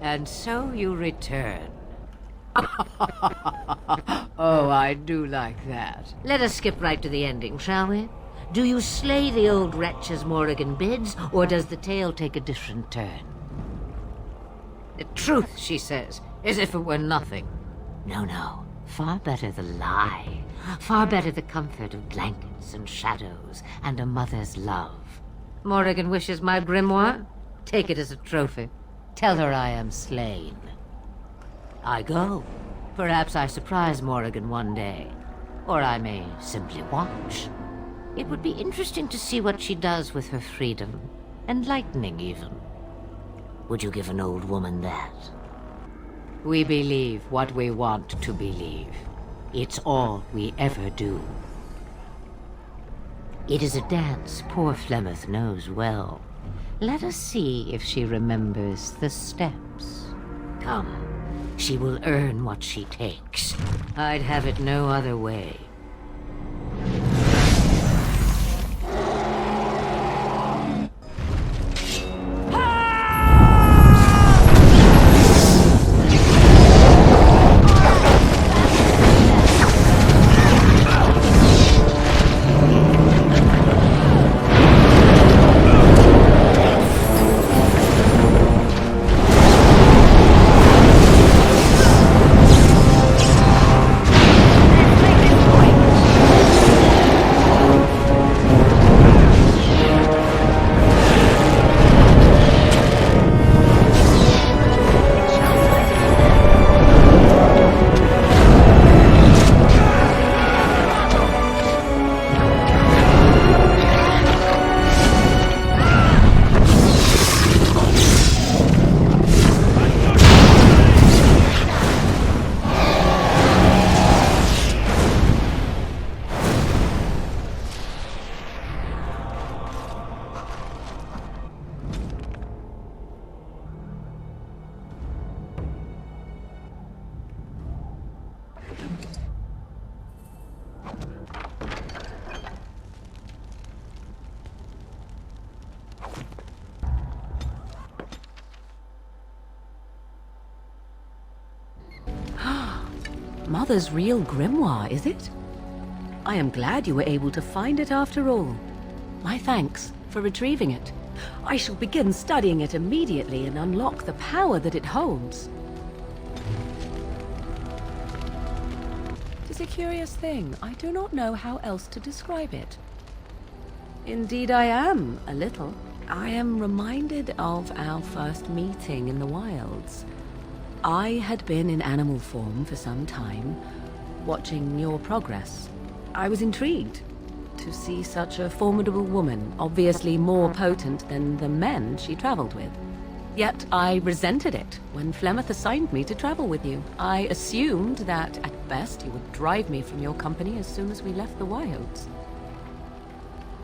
And so you return. Oh, I do like that. Let us skip right to the ending, shall we? Do you slay the old wretch as Morrigan bids, or does the tale take a different turn? The truth, she says, as if it were nothing. No, no. Far better the lie. Far better the comfort of blankets and shadows and a mother's love. Morrigan wishes my grimoire? Take it as a trophy. Tell her I am slain. I go. Perhaps I surprise Morrigan one day. Or I may simply watch. It would be interesting to see what she does with her freedom. Enlightening, even. Would you give an old woman that? We believe what we want to believe. It's all we ever do. It is a dance poor Flemeth knows well. Let us see if she remembers the steps. Come. She will earn what she takes. I'd have it no other way. Mother's real grimoire, is it? I am glad you were able to find it after all. My thanks for retrieving it. I shall begin studying it immediately and unlock the power that it holds. It is a curious thing. I do not know how else to describe it. Indeed I am, a little. I am reminded of our first meeting in the wilds. I had been in animal form for some time, watching your progress. I was intrigued to see such a formidable woman, obviously more potent than the men she traveled with. Yet I resented it when Flemeth assigned me to travel with you. I assumed that, at best, you would drive me from your company as soon as we left the wilds.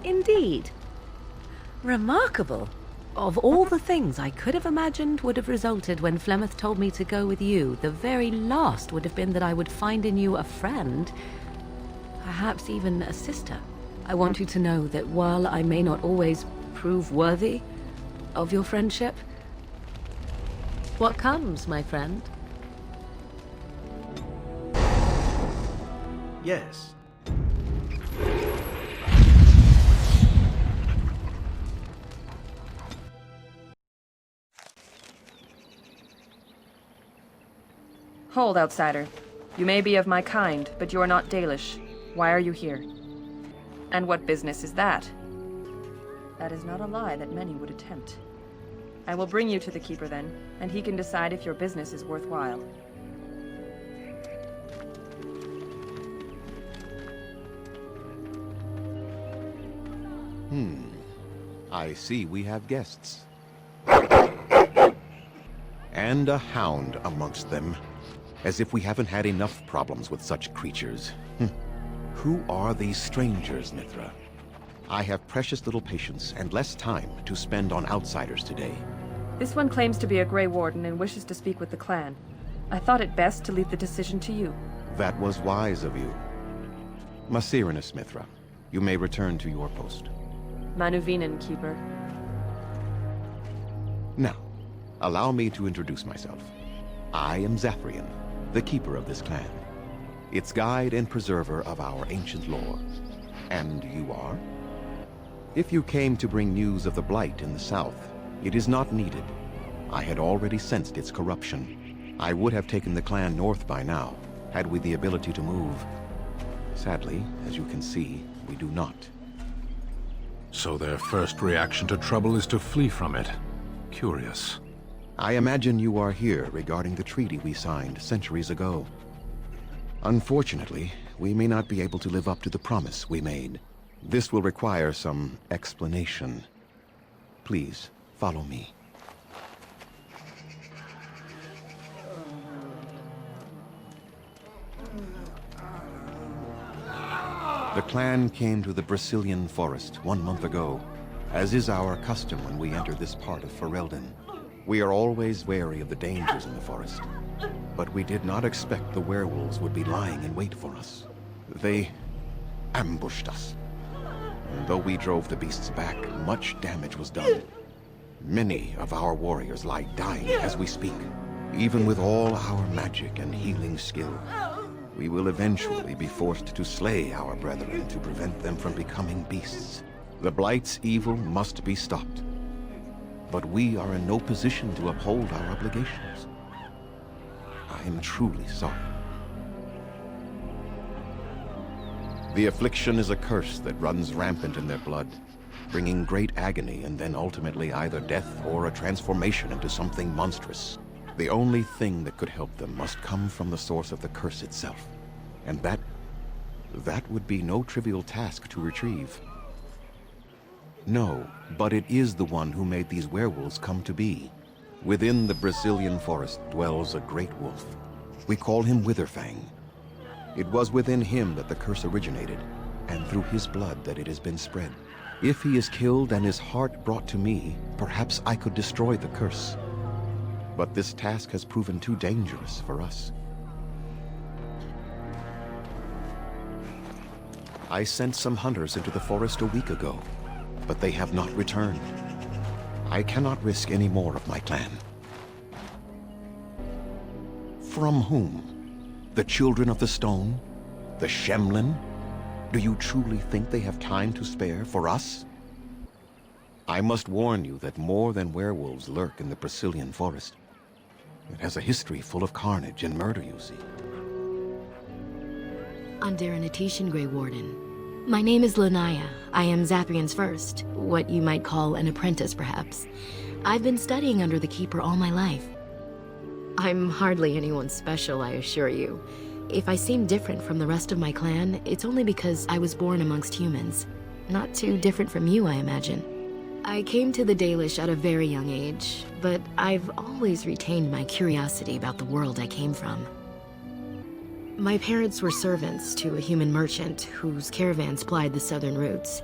Indeed. Remarkable. Of all the things I could have imagined would have resulted when Flemeth told me to go with you, the very last would have been that I would find in you a friend, perhaps even a sister. I want you to know that while I may not always prove worthy of your friendship, what comes, my friend? Yes. Hold, outsider. You may be of my kind, but you are not Dalish. Why are you here? And what business is that? That is not a lie that many would attempt. I will bring you to the Keeper then, and he can decide if your business is worthwhile. I see we have guests. And a hound amongst them. As if we haven't had enough problems with such creatures. Who are these strangers, Mithra? I have precious little patience and less time to spend on outsiders today. This one claims to be a Grey Warden and wishes to speak with the clan. I thought it best to leave the decision to you. That was wise of you. Masirinus, Mithra. You may return to your post. Manuvinen, Keeper. Now, Allow me to introduce myself. I am Zathrian, the keeper of this clan, its guide and preserver of our ancient lore. And you are? If you came to bring news of the Blight in the south, it is not needed. I had already sensed its corruption. I would have taken the clan north by now, had we the ability to move. Sadly, as you can see, we do not. So their first reaction to trouble is to flee from it. Curious. I imagine you are here regarding the treaty we signed centuries ago. Unfortunately, we may not be able to live up to the promise we made. This will require some explanation. Please, follow me. The clan came to the Brazilian forest 1 month ago, as is our custom when we enter this part of Ferelden. We are always wary of the dangers in the forest, but we did not expect the werewolves would be lying in wait for us. They ambushed us. And though we drove the beasts back, much damage was done. Many of our warriors lie dying as we speak. Even with all our magic and healing skill, we will eventually be forced to slay our brethren to prevent them from becoming beasts. The Blight's evil must be stopped. But we are in no position to uphold our obligations. I am truly sorry. The affliction is a curse that runs rampant in their blood, bringing great agony and then ultimately either death or a transformation into something monstrous. The only thing that could help them must come from the source of the curse itself. And that would be no trivial task to retrieve. No, but it is the one who made these werewolves come to be. Within the Brazilian forest dwells a great wolf. We call him Witherfang. It was within him that the curse originated, and through his blood that it has been spread. If he is killed and his heart brought to me, perhaps I could destroy the curse. But this task has proven too dangerous for us. I sent some hunters into the forest a week ago, but they have not returned. I cannot risk any more of my clan. From whom? The Children of the Stone? The Shemlin? Do you truly think they have time to spare for us? I must warn you that more than werewolves lurk in the Brazilian forest. It has a history full of carnage and murder, you see. Underanitishan, Grey Warden. My name is Lanaya. I am Zathrian's first, what you might call an apprentice, perhaps. I've been studying under the Keeper all my life. I'm hardly anyone special, I assure you. If I seem different from the rest of my clan, it's only because I was born amongst humans. Not too different from you, I imagine. I came to the Dalish at a very young age, but I've always retained my curiosity about the world I came from. My parents were servants to a human merchant whose caravans plied the southern routes.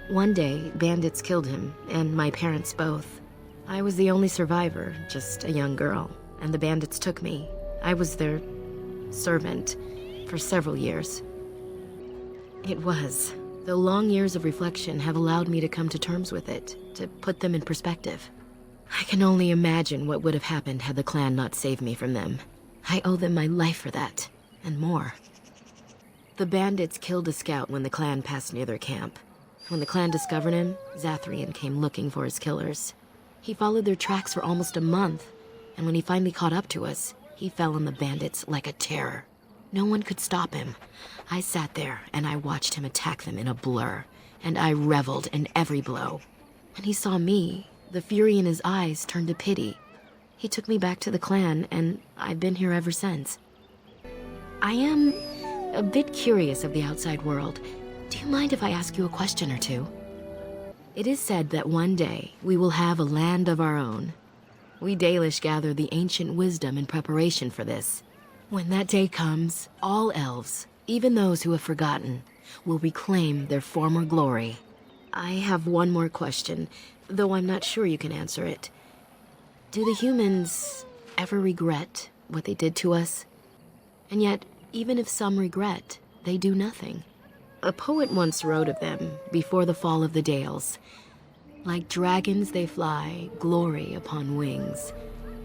One day, bandits killed him, and my parents both. I was the only survivor, just a young girl, and the bandits took me. I was their servant for several years. It was. The long years of reflection have allowed me to come to terms with it, to put them in perspective. I can only imagine what would have happened had the clan not saved me from them. I owe them my life for that. And more. The bandits killed a scout when the clan passed near their camp. When the clan discovered him, Zathrian came looking for his killers. He followed their tracks for almost a month, and when he finally caught up to us, he fell on the bandits like a terror. No one could stop him. I sat there and I watched him attack them in a blur, and I reveled in every blow. When he saw me, the fury in his eyes turned to pity. He took me back to the clan, and I've been here ever since. I am a bit curious of the outside world. Do you mind if I ask you a question or two? It is said that one day we will have a land of our own. We Dalish gather the ancient wisdom in preparation for this. When that day comes, all elves, even those who have forgotten, will reclaim their former glory. I have one more question, though I'm not sure you can answer it. Do the humans ever regret what they did to us? And yet, even if some regret, they do nothing. A poet once wrote of them before the fall of the Dales. Like dragons they fly, glory upon wings.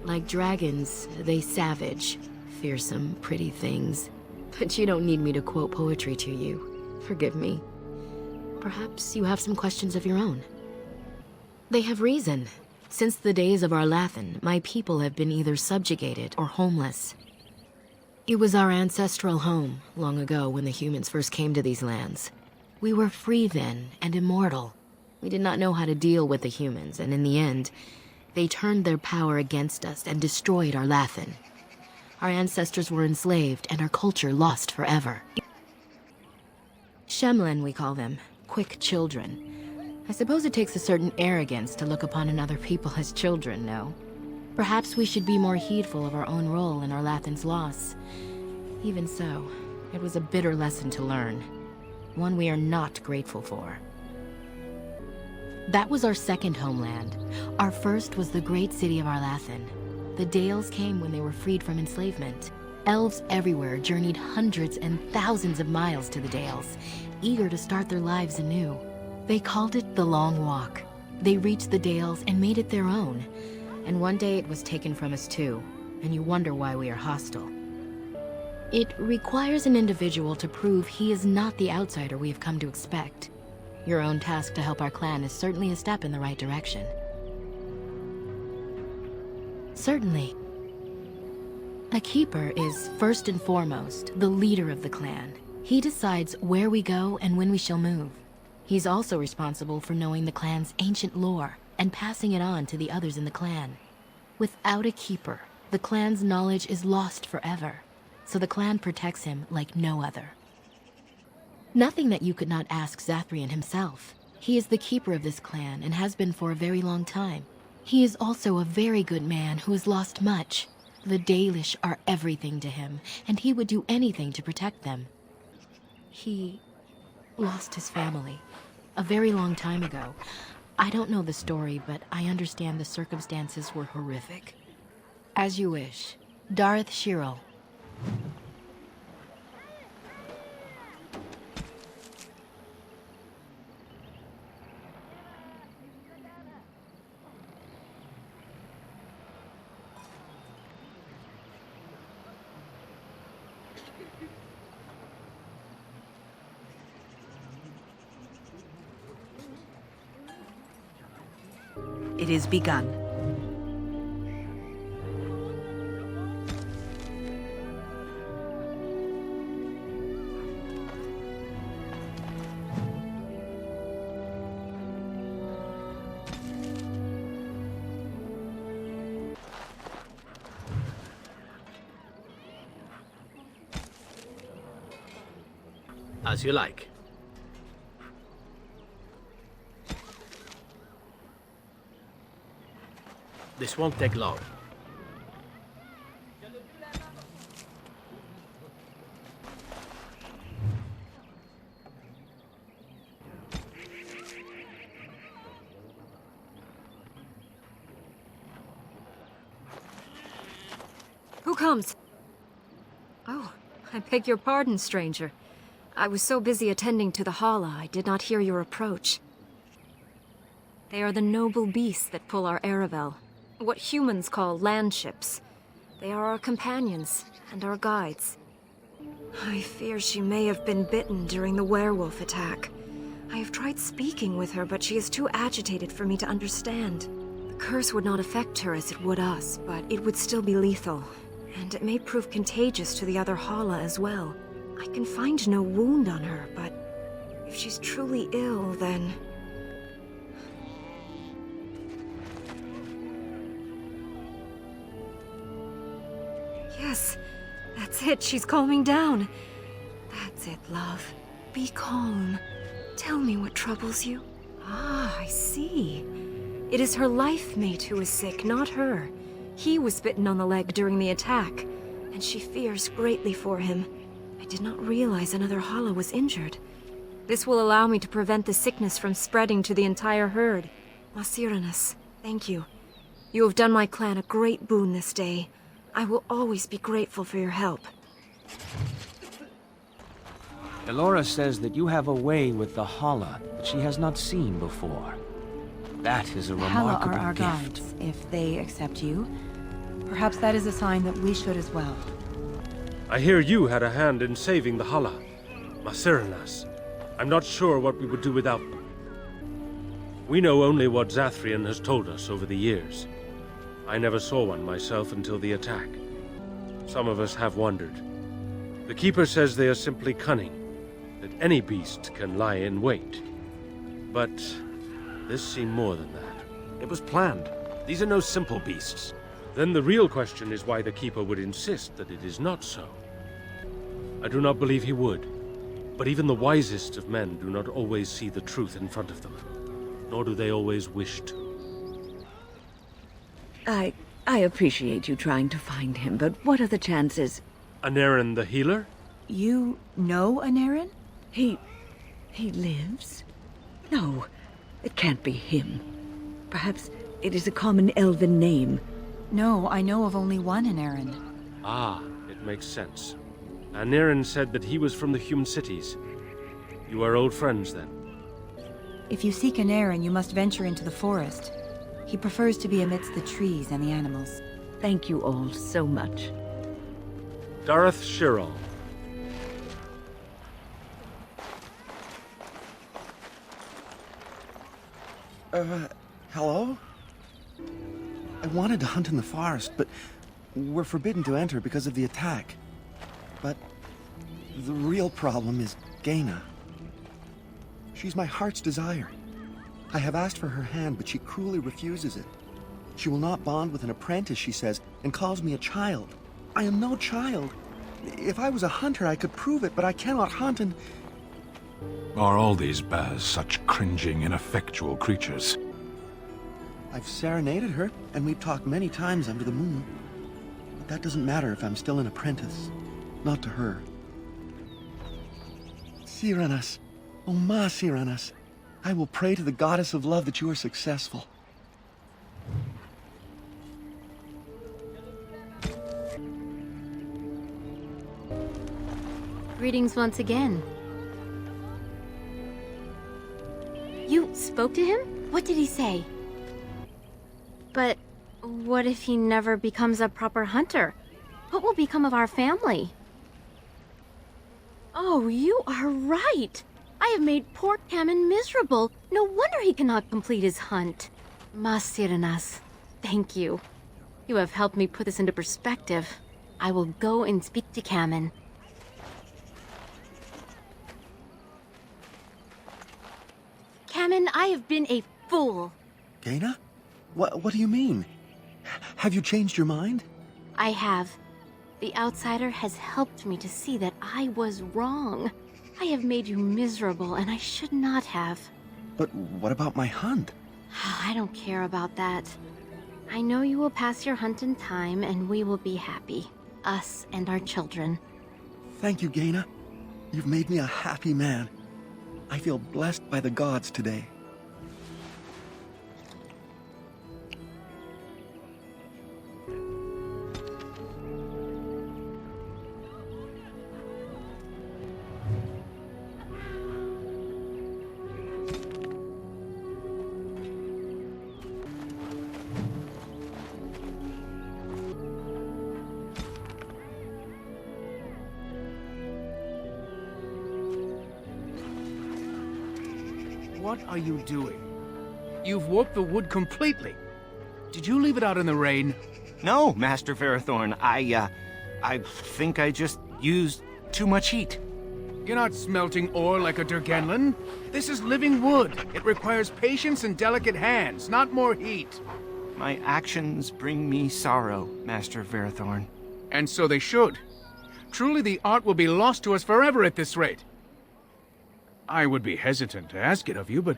Like dragons, they savage, fearsome, pretty things. But you don't need me to quote poetry to you. Forgive me. Perhaps you have some questions of your own. They have reason. Since the days of Arlathan, my people have been either subjugated or homeless. It was our ancestral home, long ago when the humans first came to these lands. We were free then, and immortal. We did not know how to deal with the humans, and in the end, they turned their power against us and destroyed Arlathan. Our ancestors were enslaved, and our culture lost forever. Shemlen, we call them. Quick children. I suppose it takes a certain arrogance to look upon another people as children, no? Perhaps we should be more heedful of our own role in Arlathan's loss. Even so, it was a bitter lesson to learn. One we are not grateful for. That was our second homeland. Our first was the great city of Arlathan. The Dales came when they were freed from enslavement. Elves everywhere journeyed hundreds and thousands of miles to the Dales, eager to start their lives anew. They called it the Long Walk. They reached the Dales and made it their own. And one day it was taken from us too, and you wonder why we are hostile. It requires an individual to prove he is not the outsider we have come to expect. Your own task to help our clan is certainly a step in the right direction. Certainly. A keeper is, first and foremost, the leader of the clan. He decides where we go and when we shall move. He's also responsible for knowing the clan's ancient lore and passing it on to the others in the clan. Without a keeper, the clan's knowledge is lost forever, so the clan protects him like no other. Nothing that you could not ask Zathrian himself. He is the keeper of this clan and has been for a very long time. He is also a very good man who has lost much. The Dalish are everything to him, and he would do anything to protect them. He lost his family a very long time ago. I don't know the story, but I understand the circumstances were horrific. As you wish. Dareth Shirel. It is begun. As you like. This won't take long. Who comes? Oh, I beg your pardon, stranger. I was so busy attending to the Hala, I did not hear your approach. They are the noble beasts that pull our Aravel. What humans call landships. They are our companions and our guides. I fear she may have been bitten during the werewolf attack. I have tried speaking with her, but she is too agitated for me to understand. The curse would not affect her as it would us, but it would still be lethal. And it may prove contagious to the other Hala as well. I can find no wound on her, but if she's truly ill, then... Yes, that's it. She's calming down. That's it, love. Be calm. Tell me what troubles you. Ah, I see. It is her life mate who is sick, not her. He was bitten on the leg during the attack, and she fears greatly for him. I did not realize another Hala was injured. This will allow me to prevent the sickness from spreading to the entire herd. Masiranus, thank you. You have done my clan a great boon this day. I will always be grateful for your help. Elora says that you have a way with the Hala that she has not seen before. That is a The Hala remarkable are our gift. guides. If they accept you, perhaps that is a sign that we should as well. I hear you had a hand in saving the Hala, Masiranas. I'm not sure what we would do without them. We know only what Zathrian has told us over the years. I never saw one myself until the attack. Some of us have wondered. The Keeper says they are simply cunning, that any beast can lie in wait. But this seemed more than that. It was planned. These are no simple beasts. Then the real question is why the Keeper would insist that it is not so. I do not believe he would. But even the wisest of men do not always see the truth in front of them. Nor do they always wish to. I appreciate you trying to find him, but what are the chances? Anarin the healer? You know Anarin? He lives? No, it can't be him. Perhaps it is a common elven name. No, I know of only one Anarin. Ah, it makes sense. Anarin said that he was from the human cities. You are old friends, then? If you seek Anarin, you must venture into the forest. He prefers to be amidst the trees and the animals. Thank you all so much. Dareth Shirral. Hello? I wanted to hunt in the forest, but we're forbidden to enter because of the attack. But the real problem is Gaina. She's my heart's desire. I have asked for her hand, but she cruelly refuses it. She will not bond with an apprentice, she says, and calls me a child. I am no child. If I was a hunter, I could prove it, but I cannot hunt and... Are all these Baz such cringing, ineffectual creatures? I've serenaded her, and we've talked many times under the moon. But that doesn't matter if I'm still an apprentice. Not to her. Siranas. Oh, Ma Siranas. I will pray to the goddess of love that you are successful. Greetings once again. You spoke to him? What did he say? But what if he never becomes a proper hunter? What will become of our family? Oh, you are right. I have made poor Kamen miserable. No wonder he cannot complete his hunt. Masiranas, thank you. You have helped me put this into perspective. I will go and speak to Kamen. Kamen, I have been a fool. Gaina? What do you mean? Have you changed your mind? I have. The outsider has helped me to see that I was wrong. I have made you miserable, and I should not have. But what about my hunt? I don't care about that. I know you will pass your hunt in time, and we will be happy. Us and our children. Thank you, Gaina. You've made me a happy man. I feel blessed by the gods today. What are you doing? You've warped the wood completely. Did you leave it out in the rain? No, Master Ferrothorn. I think I just used too much heat. You're not smelting ore like a Durgenlin. This is living wood. It requires patience and delicate hands, not more heat. My actions bring me sorrow, Master Ferrothorn. And so they should. Truly the art will be lost to us forever at this rate. I would be hesitant to ask it of you, but...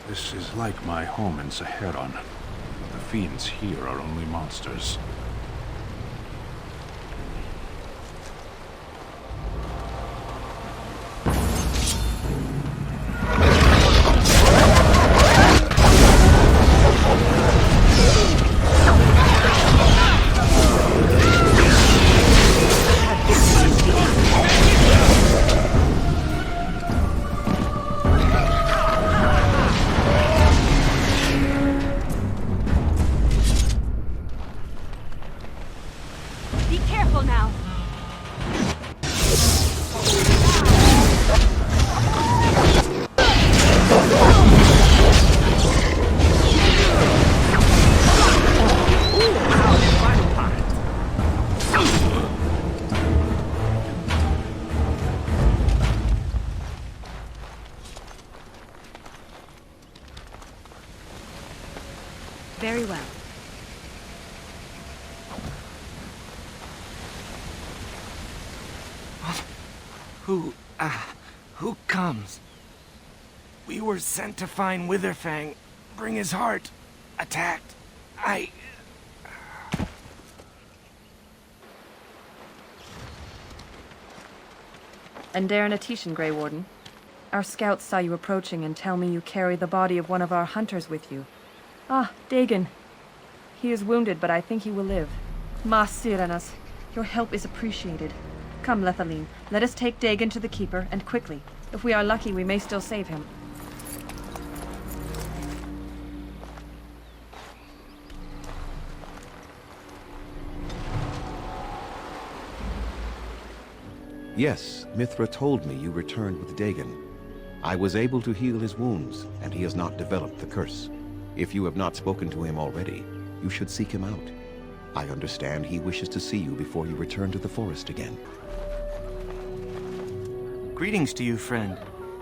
This is like my home in Saharon. fiends here are only monsters. Be careful now. Very well. Who comes? We were sent to find Witherfang, bring his heart. Attacked. And Darren Atishan, Grey Warden. Our scouts saw you approaching and tell me you carry the body of one of our hunters with you. Ah, Dagon. He is wounded, but I think he will live. Mas Sirenas, your help is appreciated. Come, Lethaline, let us take Dagon to the Keeper, and quickly. If we are lucky, we may still save him. Yes, Mithra told me you returned with Dagon. I was able to heal his wounds, and he has not developed the curse. If you have not spoken to him already, you should seek him out. I understand he wishes to see you before you return to the forest again. Greetings to you, friend.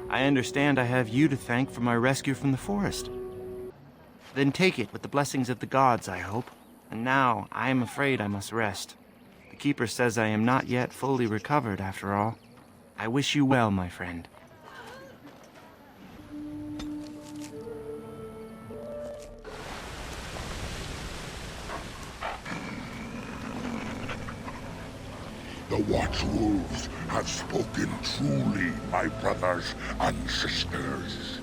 I understand I have you to thank for my rescue from the forest. Then take it with the blessings of the gods, I hope. And now, I am afraid I must rest. The Keeper says I am not yet fully recovered, after all. I wish you well, my friend. The Watchwolves have spoken truly, my brothers and sisters.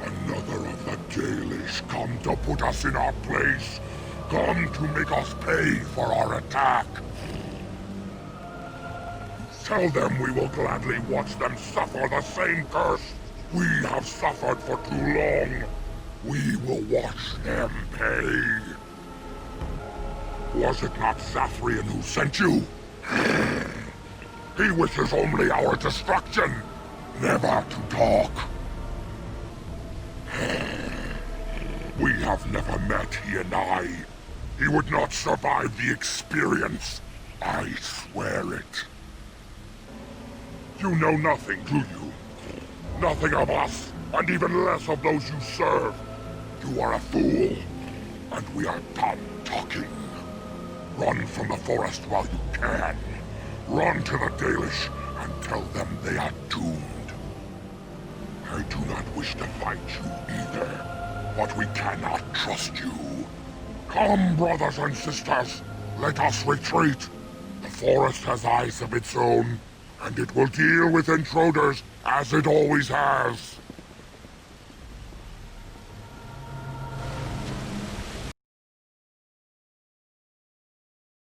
Another of the Dalish come to put us in our place, come to make us pay for our attack. Tell them we will gladly watch them suffer the same curse we have suffered for too long. We will watch them pay. Was it not Zathrian who sent you? He wishes only our destruction, never to talk. We have never met, he and I. He would not survive the experience. I swear it. You know nothing, do you? Nothing of us, and even less of those you serve. You are a fool, and we are done talking. Run from the forest while you can. Run to the Dalish and tell them they are doomed. I do not wish to fight you either, but we cannot trust you. Come, brothers and sisters, let us retreat. The forest has eyes of its own, and it will deal with intruders as it always has.